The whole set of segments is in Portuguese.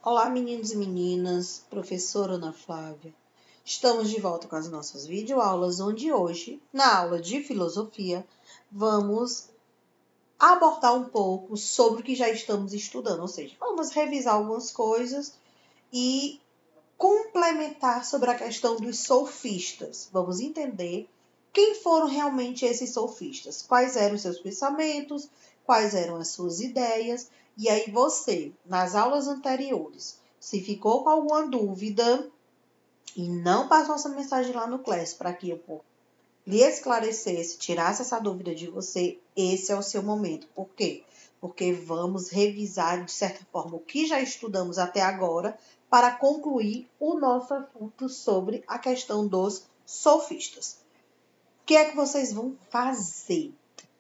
Olá, meninos e meninas, professora Ana Flávia. Estamos de volta com as nossas videoaulas, onde hoje, na aula de filosofia, vamos abordar um pouco sobre o que já estamos estudando, ou seja, vamos revisar algumas coisas e complementar sobre a questão dos sofistas. Vamos entender quem foram realmente esses sofistas, quais eram os seus pensamentos, quais eram as suas ideias. E aí você, nas aulas anteriores, se ficou com alguma dúvida e não passou essa mensagem lá no Class para que eu lhe esclarecesse, tirasse essa dúvida de você, esse é o seu momento. Por quê? Porque vamos revisar, de certa forma, o que já estudamos até agora para concluir o nosso assunto sobre a questão dos sofistas. O que é que vocês vão fazer?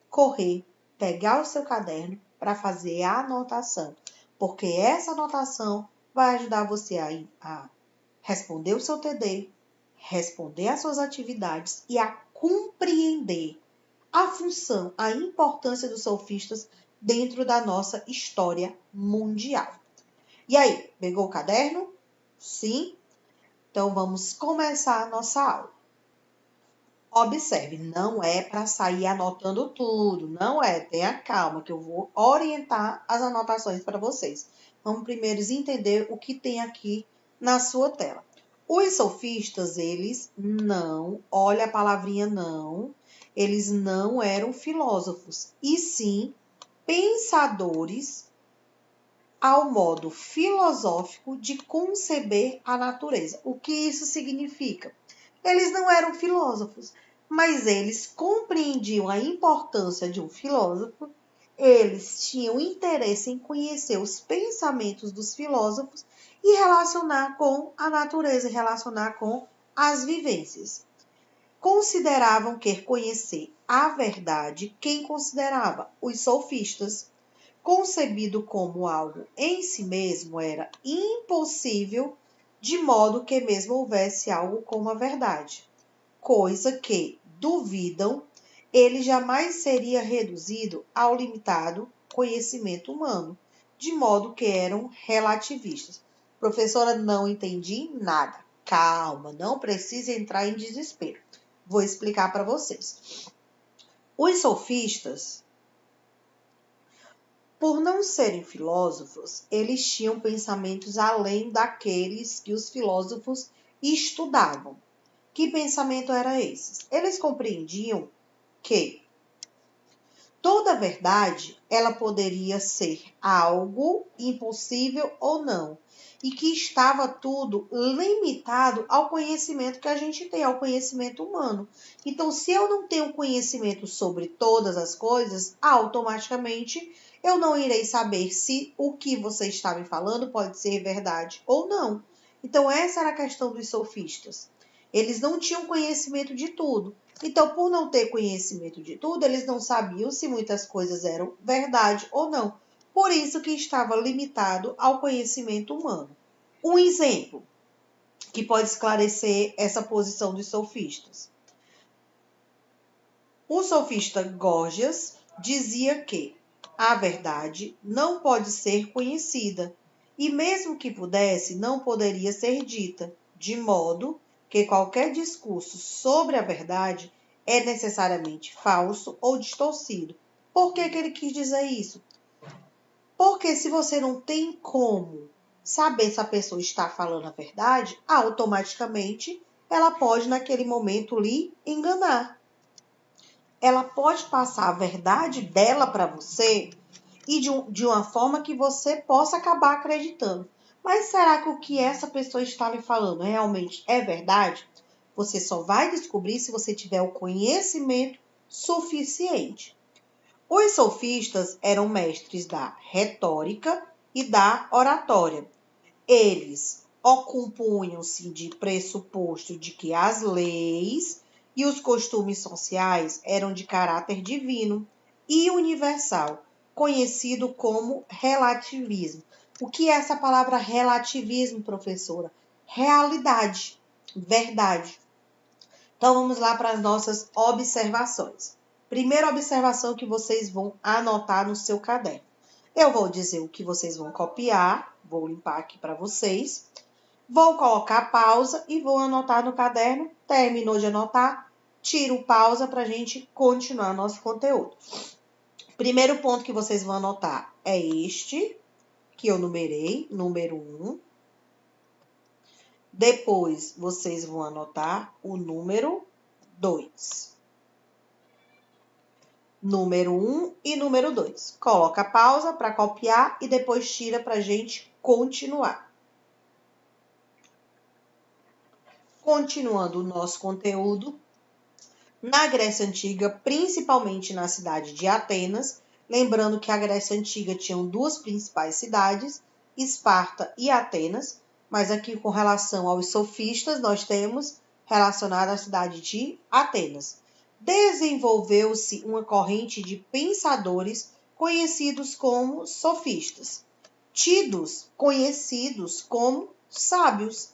Correr, pegar o seu caderno para fazer a anotação, porque essa anotação vai ajudar você a responder o seu TD, responder às suas atividades e a compreender a função, a importância dos sofistas dentro da nossa história mundial. E aí, pegou o caderno? Sim? Então vamos começar a nossa aula. Observe, não é para sair anotando tudo, não é. Tenha calma que eu vou orientar as anotações para vocês. Vamos primeiro entender o que tem aqui na sua tela. Os sofistas, eles não, olha a palavrinha não, eles não eram filósofos, e sim pensadores ao modo filosófico de conceber a natureza. O que isso significa? Eles não eram filósofos, mas eles compreendiam a importância de um filósofo, eles tinham interesse em conhecer os pensamentos dos filósofos e relacionar com a natureza, relacionar com as vivências. Consideravam que conhecer a verdade, quem considerava? Os sofistas. Concebido como algo em si mesmo, era impossível, de modo que mesmo houvesse algo como a verdade. Coisa que, duvidam, ele jamais seria reduzido ao limitado conhecimento humano, de modo que eram relativistas. Professora, não entendi nada. Calma, não precisa entrar em desespero. Vou explicar para vocês. Os sofistas, por não serem filósofos, eles tinham pensamentos além daqueles que os filósofos estudavam. Que pensamento era esse? Eles compreendiam que toda verdade ela poderia ser algo impossível ou não, e que estava tudo limitado ao conhecimento que a gente tem, ao conhecimento humano. Então, se eu não tenho conhecimento sobre todas as coisas, automaticamente eu não irei saber se o que você está me falando pode ser verdade ou não. Então, essa era a questão dos sofistas. Eles não tinham conhecimento de tudo. Então, por não ter conhecimento de tudo, eles não sabiam se muitas coisas eram verdade ou não. Por isso que estava limitado ao conhecimento humano. Um exemplo que pode esclarecer essa posição dos sofistas. O sofista Gorgias dizia que a verdade não pode ser conhecida, e mesmo que pudesse, não poderia ser dita, de modo que qualquer discurso sobre a verdade é necessariamente falso ou distorcido. Por que ele quis dizer isso? Porque se você não tem como saber se a pessoa está falando a verdade, automaticamente ela pode, naquele momento, lhe enganar. Ela pode passar a verdade dela para você e de uma forma que você possa acabar acreditando. Mas será que o que essa pessoa está lhe falando realmente é verdade? Você só vai descobrir se você tiver o conhecimento suficiente. Os sofistas eram mestres da retórica e da oratória. Eles compunham-se de pressuposto de que as leis e os costumes sociais eram de caráter divino e universal, conhecido como relativismo. O que é essa palavra relativismo, professora? Realidade, verdade. Então, vamos lá para as nossas observações. Primeira observação que vocês vão anotar no seu caderno. Eu vou dizer o que vocês vão copiar, vou limpar aqui para vocês. Vou colocar pausa e vou anotar no caderno. Terminou de anotar, tiro pausa para a gente continuar nosso conteúdo. Primeiro ponto que vocês vão anotar é este, que eu numerei, número 1. Depois, vocês vão anotar o número 2. Número 1 e número 2. Coloca pausa para copiar e depois tira para a gente continuar. Continuando o nosso conteúdo, na Grécia Antiga, principalmente na cidade de Atenas, lembrando que a Grécia Antiga tinha duas principais cidades, Esparta e Atenas, mas aqui com relação aos sofistas, nós temos relacionado a cidade de Atenas. Desenvolveu-se uma corrente de pensadores conhecidos como sofistas, conhecidos como sábios.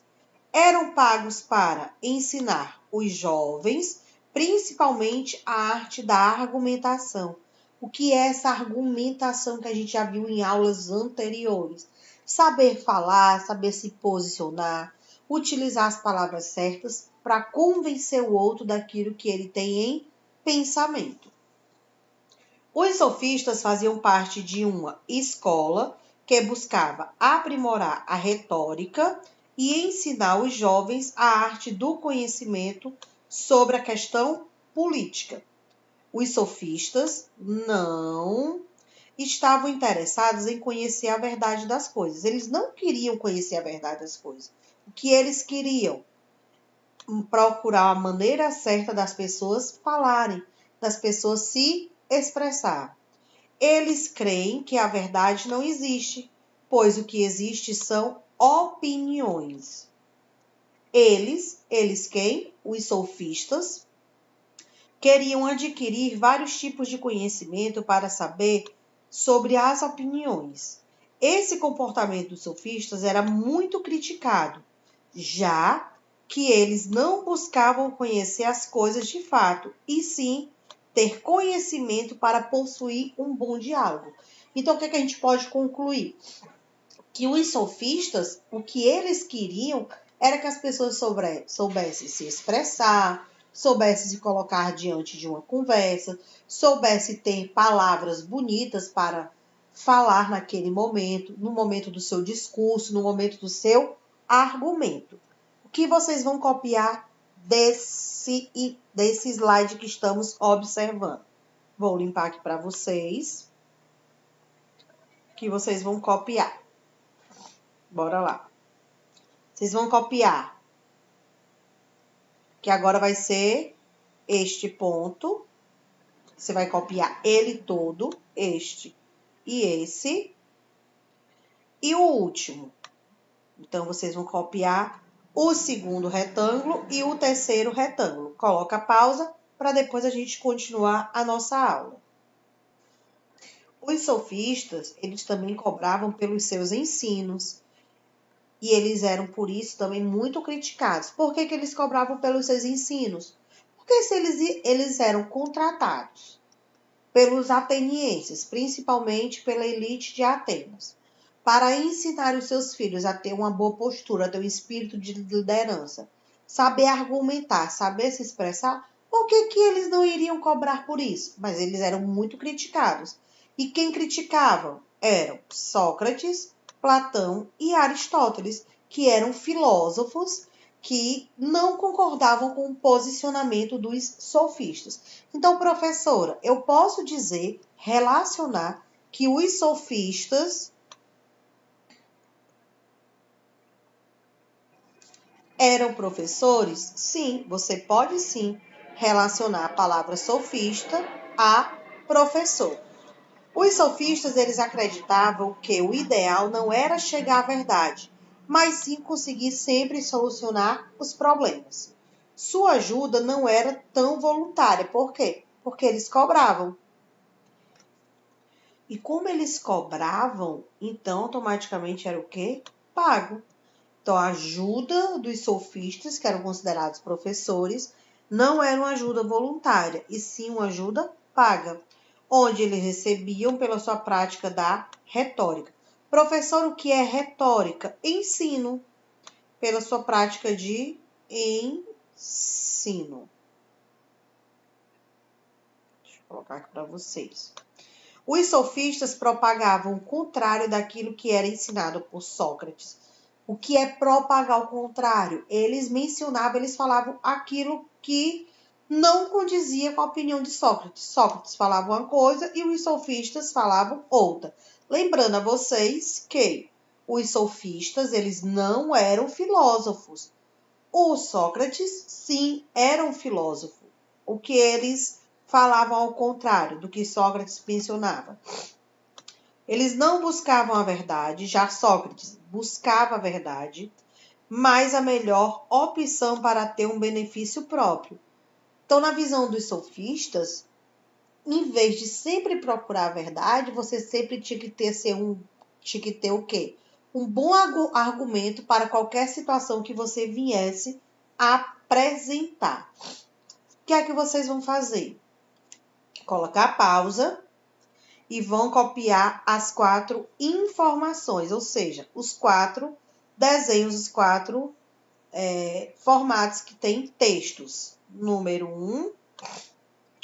Eram pagos para ensinar os jovens, principalmente a arte da argumentação. O que é essa argumentação que a gente já viu em aulas anteriores? Saber falar, saber se posicionar, utilizar as palavras certas para convencer o outro daquilo que ele tem em pensamento. Os sofistas faziam parte de uma escola que buscava aprimorar a retórica e ensinar os jovens a arte do conhecimento sobre a questão política. Os sofistas não estavam interessados em conhecer a verdade das coisas. Eles não queriam conhecer a verdade das coisas. O que eles queriam? Procurar a maneira certa das pessoas falarem, das pessoas se expressar. Eles creem que a verdade não existe, pois o que existe são opiniões. Eles quem? Os sofistas, queriam adquirir vários tipos de conhecimento para saber sobre as opiniões. Esse comportamento dos sofistas era muito criticado, já que eles não buscavam conhecer as coisas de fato, e sim ter conhecimento para possuir um bom diálogo. Então, o que a gente pode concluir? Que os sofistas, o que eles queriam era que as pessoas soubessem se expressar, soubessem se colocar diante de uma conversa, soubessem ter palavras bonitas para falar naquele momento, no momento do seu discurso, no momento do seu argumento. O que vocês vão copiar desse slide que estamos observando? Vou limpar aqui para vocês, que vocês vão copiar. Bora lá. Vocês vão copiar, que agora vai ser este ponto. Você vai copiar ele todo, este e esse. E o último. Então, vocês vão copiar o segundo retângulo e o terceiro retângulo. Coloca a pausa para depois a gente continuar a nossa aula. Os sofistas, eles também cobravam pelos seus ensinos. E eles eram, por isso, também muito criticados. Por que eles cobravam pelos seus ensinos? Porque se eles eram contratados pelos atenienses, principalmente pela elite de Atenas, para ensinar os seus filhos a ter uma boa postura, a ter um espírito de liderança, saber argumentar, saber se expressar, por que eles não iriam cobrar por isso? Mas eles eram muito criticados. E quem criticavam eram Sócrates, Platão e Aristóteles, que eram filósofos que não concordavam com o posicionamento dos sofistas. Então, professora, eu posso dizer, relacionar que os sofistas eram professores? Sim, você pode sim relacionar a palavra sofista a professor. Os sofistas, eles acreditavam que o ideal não era chegar à verdade, mas sim conseguir sempre solucionar os problemas. Sua ajuda não era tão voluntária. Por quê? Porque eles cobravam. E como eles cobravam, então automaticamente era o quê? Pago. Então, a ajuda dos sofistas, que eram considerados professores, não era uma ajuda voluntária, e sim uma ajuda paga. onde eles recebiam pela sua prática da retórica. Professor, o que é retórica? Ensino, pela sua prática de ensino. Deixa eu colocar aqui para vocês. Os sofistas propagavam o contrário daquilo que era ensinado por Sócrates. O que é propagar o contrário? Eles mencionavam, eles falavam aquilo que não condizia com a opinião de Sócrates. Sócrates falava uma coisa e os sofistas falavam outra. Lembrando a vocês que os sofistas, eles não eram filósofos. O Sócrates, sim, era um filósofo. O que eles falavam ao contrário do que Sócrates mencionava. Eles não buscavam a verdade, já Sócrates buscava a verdade, mas a melhor opção para ter um benefício próprio. Então, na visão dos sofistas, em vez de sempre procurar a verdade, você sempre tinha que ter o quê? Um bom argumento para qualquer situação que você viesse apresentar. O que é que vocês vão fazer? Colocar pausa e vão copiar as 4 informações, ou seja, os 4 desenhos, os 4 formatos que tem textos. Número 1,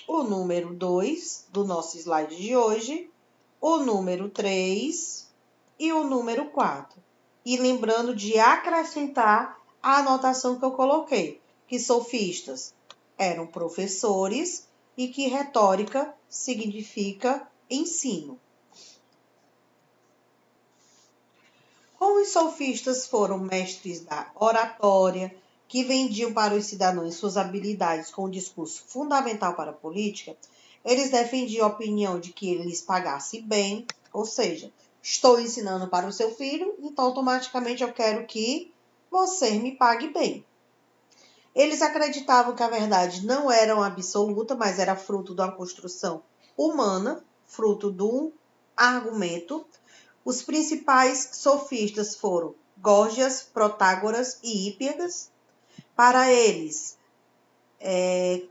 o número 2 do nosso slide de hoje, o número 3 e o número 4. E lembrando de acrescentar a anotação que eu coloquei, que sofistas eram professores e que retórica significa ensino. Como os sofistas foram mestres da oratória, que vendiam para os cidadãos suas habilidades com um discurso fundamental para a política, eles defendiam a opinião de que ele lhes pagasse bem, ou seja, estou ensinando para o seu filho, então automaticamente eu quero que você me pague bem. Eles acreditavam que a verdade não era uma absoluta, mas era fruto de uma construção humana, fruto de um argumento. Os principais sofistas foram Górgias, Protágoras e Hípias. Para eles,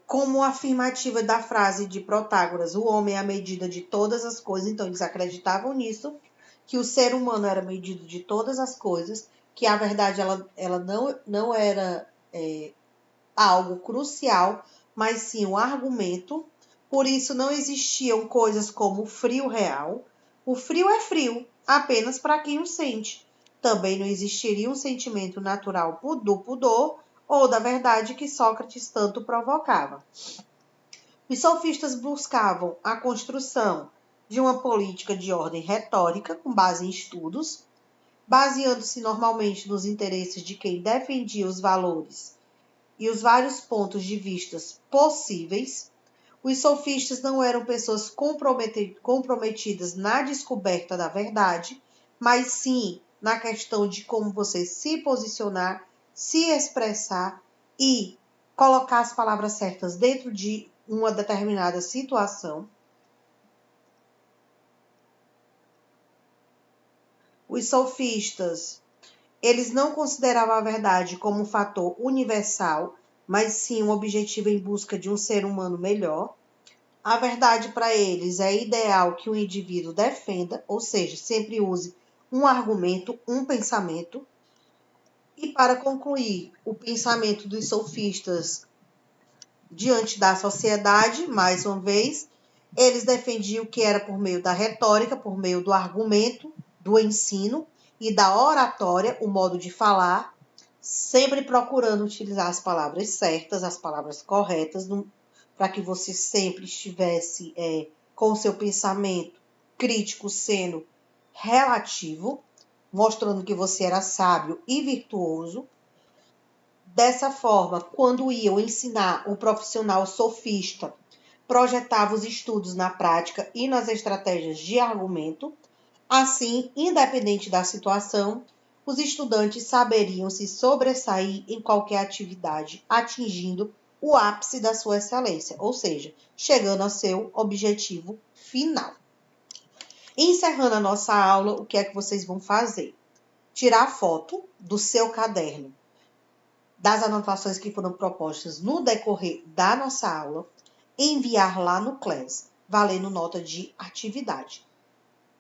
como afirmativa da frase de Protágoras, o homem é a medida de todas as coisas, então eles acreditavam nisso, que o ser humano era medido de todas as coisas, que a verdade ela não era algo crucial, mas sim um argumento. Por isso não existiam coisas como o frio real. O frio é frio, apenas para quem o sente. Também não existiria um sentimento natural do pudor ou da verdade que Sócrates tanto provocava. Os sofistas buscavam a construção de uma política de ordem retórica com base em estudos, baseando-se normalmente nos interesses de quem defendia os valores e os vários pontos de vista possíveis. Os sofistas não eram pessoas comprometidas na descoberta da verdade, mas sim na questão de como você se posicionar, se expressar e colocar as palavras certas dentro de uma determinada situação. Os sofistas, eles não consideravam a verdade como um fator universal, mas sim um objetivo em busca de um ser humano melhor. A verdade para eles é ideal que o indivíduo defenda, ou seja, sempre use um argumento, um pensamento. E para concluir, o pensamento dos sofistas diante da sociedade, mais uma vez, eles defendiam que era por meio da retórica, por meio do argumento, do ensino e da oratória, o modo de falar, sempre procurando utilizar as palavras certas, as palavras corretas, para que você sempre estivesse com o seu pensamento crítico sendo relativo, mostrando que você era sábio e virtuoso. Dessa forma, quando iam ensinar um profissional sofista, projetava os estudos na prática e nas estratégias de argumento. Assim, independente da situação, os estudantes saberiam se sobressair em qualquer atividade, atingindo o ápice da sua excelência, ou seja, chegando ao seu objetivo final. Encerrando a nossa aula, o que é que vocês vão fazer? Tirar foto do seu caderno das anotações que foram propostas no decorrer da nossa aula, enviar lá no Class. valendo nota de atividade.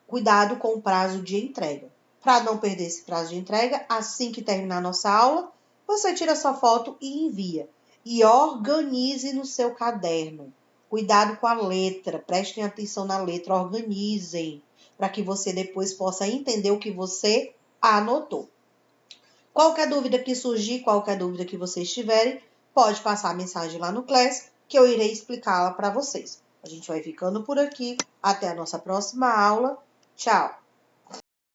Cuidado com o prazo de entrega. Para não perder esse prazo de entrega, assim que terminar a nossa aula, você tira sua foto e envia. E organize no seu caderno. Cuidado com a letra, prestem atenção na letra, organizem, para que você depois possa entender o que você anotou. Qualquer dúvida que surgir, qualquer dúvida que vocês tiverem, pode passar a mensagem lá no Class, que eu irei explicá-la para vocês. A gente vai ficando por aqui. Até a nossa próxima aula. Tchau!